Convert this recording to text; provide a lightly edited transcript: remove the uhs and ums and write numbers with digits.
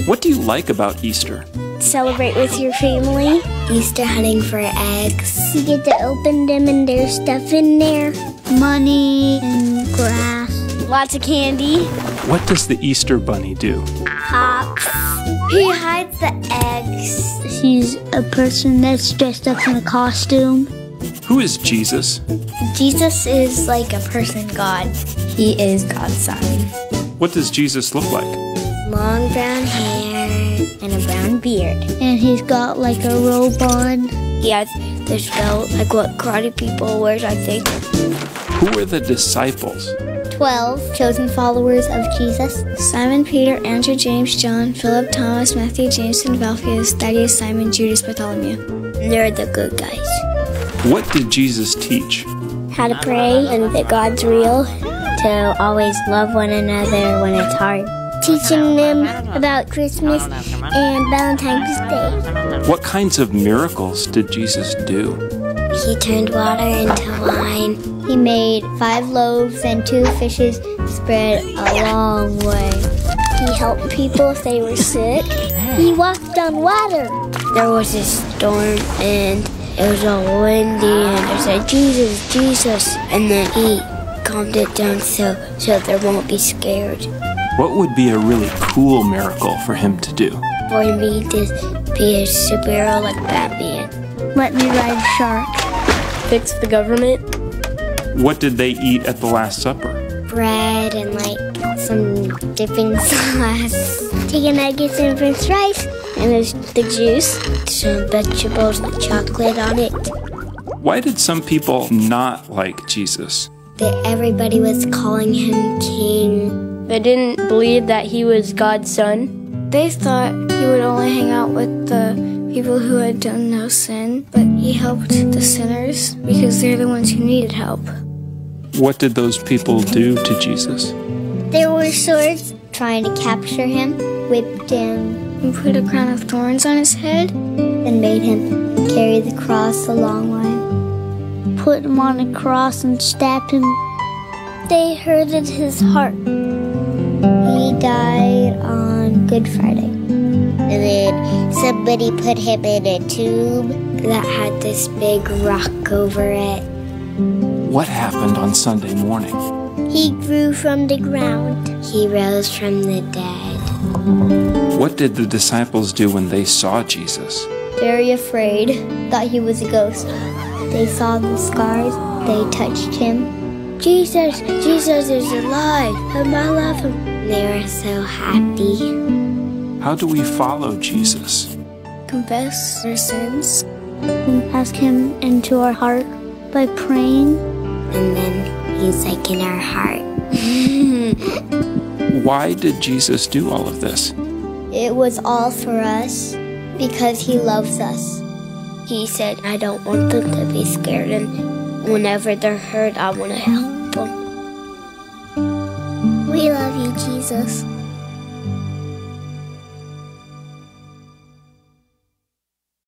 What do you like about Easter? Celebrate with your family. Easter hunting for eggs. You get to open them and there's stuff in there. Money and grass. Lots of candy. What does the Easter bunny do? Hops. He hides the eggs. He's a person that's dressed up in a costume. Who is Jesus? Jesus is like a person God. He is God's son. What does Jesus look like? Long brown hair and a brown beard. And he's got like a robe on. He has this belt, like what karate people wear, I think. Who are the disciples? 12 chosen followers of Jesus. Simon, Peter, Andrew, James, John, Philip, Thomas, Matthew, James, and Alphaeus, Thaddeus, Simon, Judas, Bartholomew. They're the good guys. What did Jesus teach? How to pray and that God's real. To always love one another when it's hard. Teaching them about Christmas and Valentine's Day. What kinds of miracles did Jesus do? He turned water into wine. He made 5 loaves and 2 fishes spread a long way. He helped people if they were sick. He walked on water. There was a storm and it was all windy and I said, Jesus, Jesus. And then he calmed it down so they won't be scared. What would be a really cool miracle for him to do? For me to be a superhero like Batman. Let me ride a shark. Fix the government. What did they eat at the Last Supper? Bread and like some dipping sauce. Chicken nuggets and french fries. And there's the juice. Some vegetables with chocolate on it. Why did some people not like Jesus? That everybody was calling him king. They didn't believe that he was God's son. They thought he would only hang out with the people who had done no sin, but he helped the sinners because they're the ones who needed help. What did those people do to Jesus? There were swords trying to capture him, whipped him, and put a crown of thorns on his head, and made him carry the cross a long way. Put him on a cross and stabbed him. They hurted his heart. He died on Good Friday. And then somebody put him in a tomb that had this big rock over it. What happened on Sunday morning? He grew from the ground. He rose from the dead. What did the disciples do when they saw Jesus? Very afraid, thought he was a ghost. They saw the scars, they touched him. Jesus, Jesus is alive, and I love him. They were so happy. How do we follow Jesus? Confess our sins. And ask him into our heart by praying. And then he's like in our heart. Why did Jesus do all of this? It was all for us because he loves us. He said, I don't want them to be scared, and whenever they're hurt, I want to help them. We love you, Jesus.